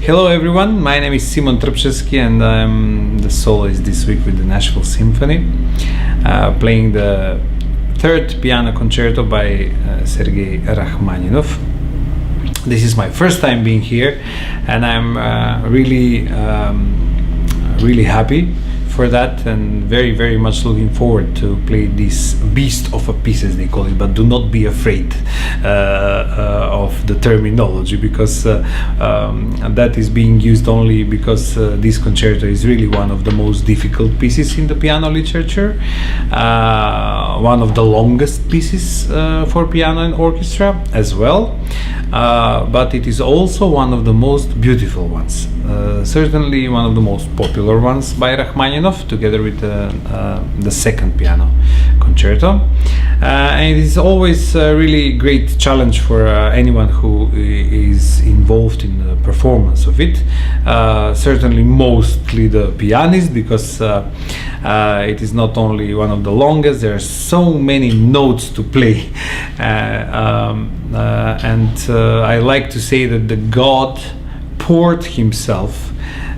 Hello everyone, my name is Simon Trpčeski and I'm the soloist this week with the Nashville Symphony, playing the third piano concerto by Sergei Rachmaninoff. This is my first time being here and I'm really happy for that and very much looking forward to play this beast of a piece, as they call it. But do not be afraid of the terminology, because that is being used only because this concerto is really one of the most difficult pieces in the piano literature, one of the longest pieces for piano and orchestra as well, but it is also one of the most beautiful ones, certainly one of the most popular ones by Rachmaninoff, together with the second piano concerto, and it is always a really great challenge for anyone who is involved in the performance of it, certainly mostly the pianist, because it is not only one of the longest, there are so many notes to play, and I like to say that the God poured himself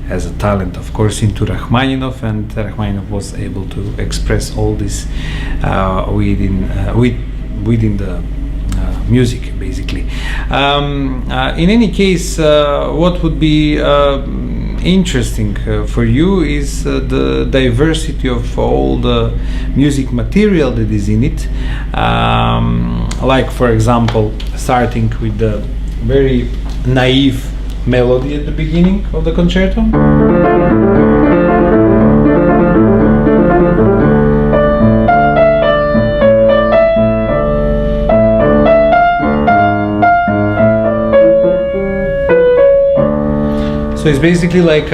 as a talent, of course, into Rachmaninoff, and Rachmaninoff was able to express all this within the music, basically. In any case, what would be interesting for you is the diversity of all the music material that is in it, like, for example, starting with the very naive melody at the beginning of the concerto. So it's basically like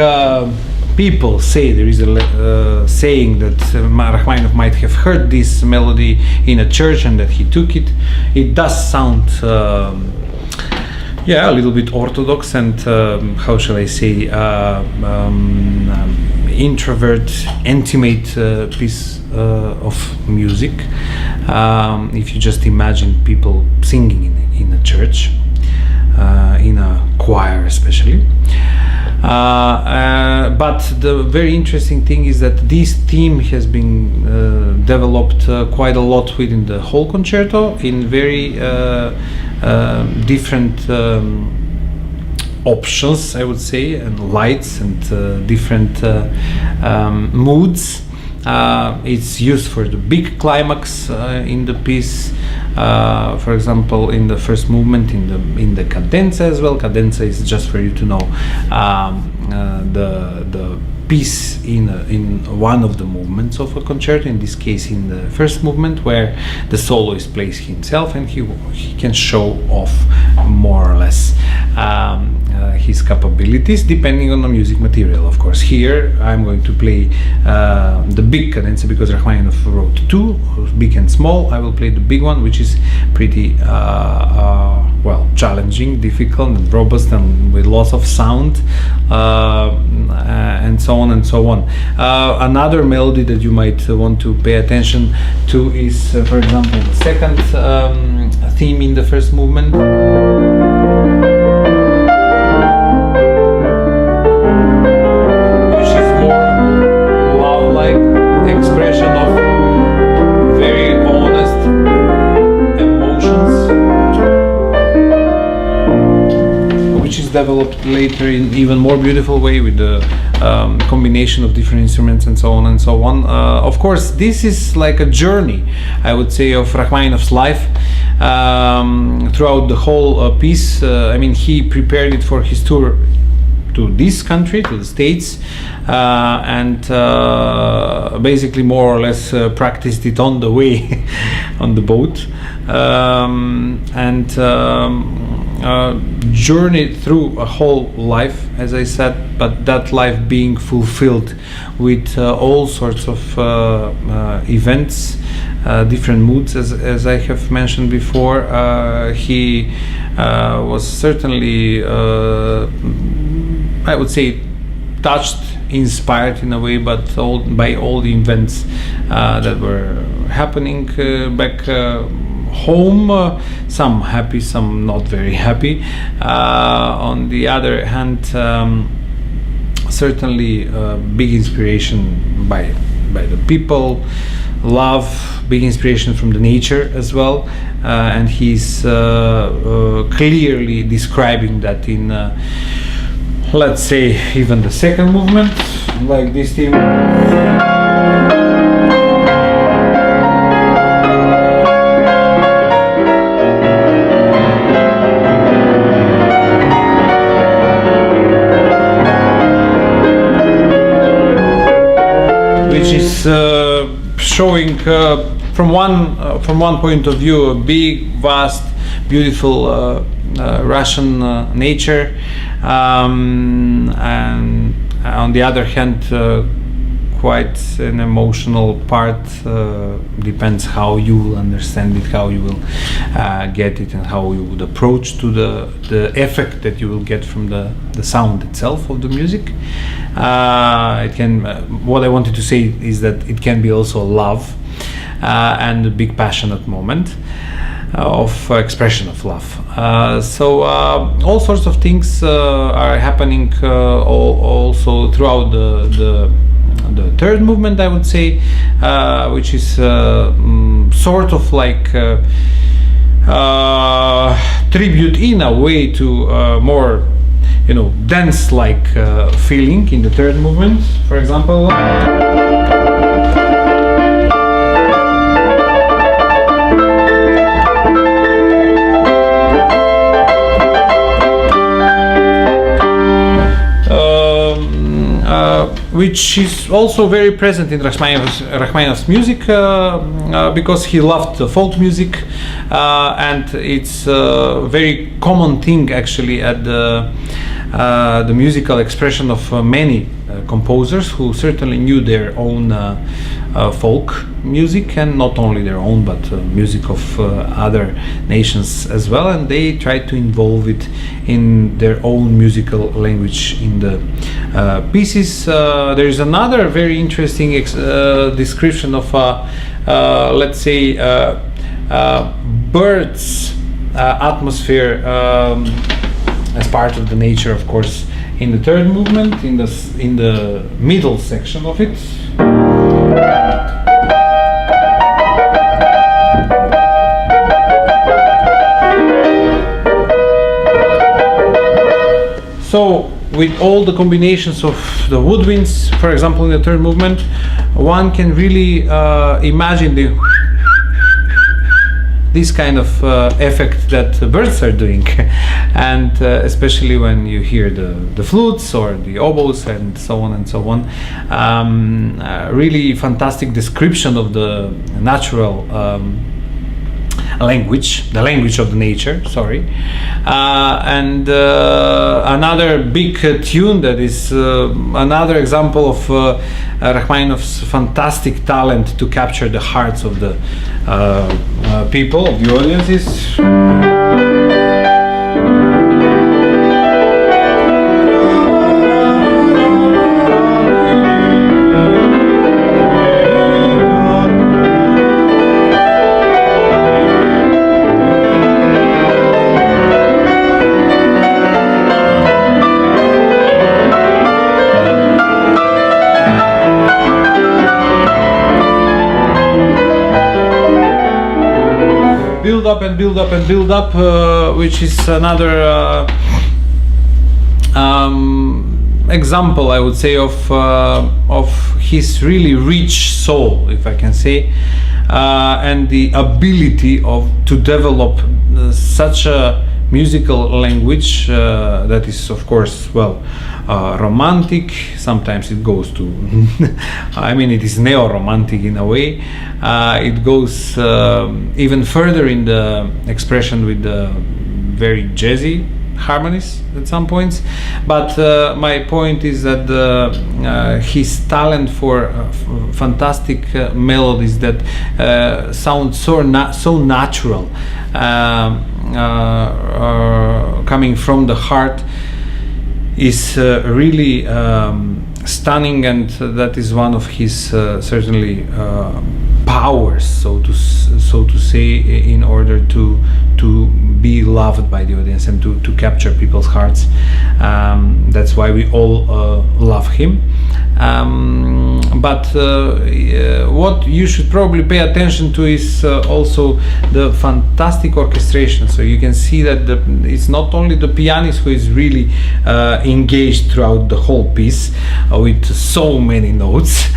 people say, there is a saying that Rachmaninoff might have heard this melody in a church and that he took it. It does sound a little bit orthodox and how shall I say, introvert, intimate piece of music. If you just imagine people singing in a church, in a choir especially. But the very interesting thing is that this theme has been developed quite a lot within the whole concerto in very different options, I would say, and lights and different moods. It's used for the big climax in the piece, for example in the first movement, in the cadenza as well. Cadenza is, just for you to know, the piece in one of the movements of a concerto, in this case in the first movement, where the soloist plays himself and he can show off more or less his capabilities, depending on the music material, of course. Here I'm going to play the big cadenza, because Rachmaninoff wrote two, big and small. I will play the big one, which is pretty well, challenging, difficult and robust, and with lots of sound, and so on and so on. Another melody that you might want to pay attention to is, for example, the second theme in the first movement. Expression of very honest emotions, which is developed later in even more beautiful way with the combination of different instruments and so on and so on. Of course, this is like a journey, I would say, of Rachmaninoff's life throughout the whole piece. I mean, he prepared it for his tour to this country, to the States, and basically more or less practiced it on the way on the boat, and journeyed through a whole life, as I said, but that life being fulfilled with all sorts of events, different moods, as I have mentioned before. He was certainly, I would say, touched, inspired in a way, but by all the events that were happening back home, some happy, some not very happy. On the other hand, certainly big inspiration by the people, love, big inspiration from the nature as well, and he's clearly describing that in let's say even the second movement, like this theme. Which is showing from one point of view a big, vast, beautiful Russian nature, and on the other hand, quite an emotional part. Depends how you will understand it, how you will get it, and how you would approach to the effect that you will get from the sound itself of the music. It can. What I wanted to say is that it can be also love and a big passionate moment of expression of love. So all sorts of things are happening also throughout the third movement, I would say, which is sort of like tribute in a way to more, you know, dance-like feeling in the third movement, for example. Which is also very present in Rachmaninoff's music, because he loved folk music, and it's a very common thing actually at the musical expression of many composers who certainly knew their own folk music, and not only their own but music of other nations as well, and they tried to involve it in their own musical language in the pieces. There is another very interesting description of let's say birds atmosphere as part of the nature, of course, in the third movement, in the middle section of it. So with all the combinations of the woodwinds, for example, in the third movement, one can really imagine this kind of effect that birds are doing, and especially when you hear the flutes or the oboes and so on and so on. Really fantastic description of the natural language, the language of the nature, sorry. And another big tune that is another example of Rachmaninoff's fantastic talent to capture the hearts of the people, of the audiences. Build up and build up and build up, which is another example, I would say, of his really rich soul, if I can say, and the ability to develop such a musical language that is, of course, well, romantic. Sometimes it goes to I mean, it is neo-romantic in a way. It goes even further in the expression with the very jazzy harmonies at some points, but my point is that his talent for fantastic melodies that sound so natural, coming from the heart, is really stunning, and that is one of his certainly powers, so to say, in order to be loved by the audience and to capture people's hearts. That's why we all love him. But what you should probably pay attention to is also the fantastic orchestration. So you can see that it's not only the pianist who is really engaged throughout the whole piece with so many notes.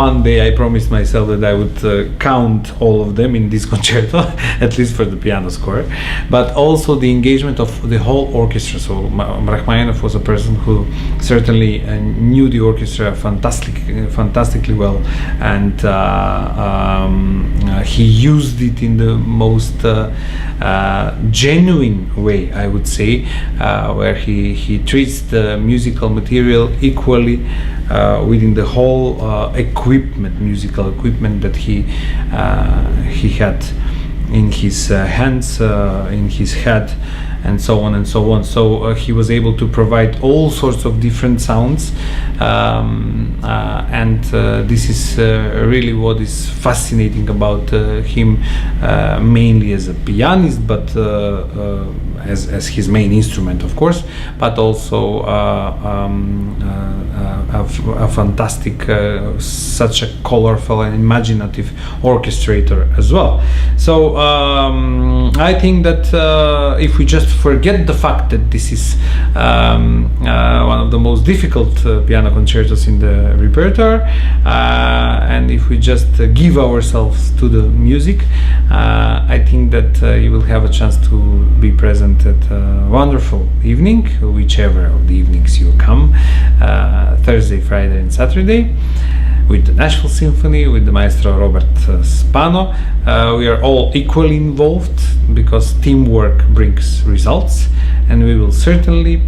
One day I promised myself that I would count all of them in this concerto, at least for the piano score, but also the engagement of the whole orchestra. So Rachmaninoff was a person who certainly knew the orchestra fantastically well, and he used it in the most genuine way, I would say, where he treats the musical material equally within the whole musical equipment that he had in his hands, in his head, and so on and so on. So he was able to provide all sorts of different sounds, and this is really what is fascinating about him, mainly as a pianist, but as his main instrument, of course, but also a fantastic, such a colorful and imaginative orchestrator as well. So I think that if we just forget the fact that this is one of the most difficult piano concertos in the repertoire, and if we just give ourselves to the music, I think that you will have a chance to be present at a wonderful evening, whichever of the evenings you come, Thursday, Friday and Saturday, with the Nashville Symphony, with the maestro Robert Spano. We are all equally involved because teamwork brings results, and we will certainly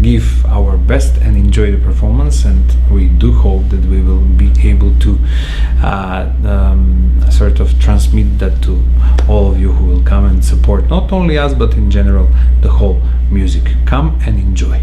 give our best and enjoy the performance, and we do hope that we will be able to sort of transmit that to all of you who will come and support not only us but in general the whole music. Come and enjoy.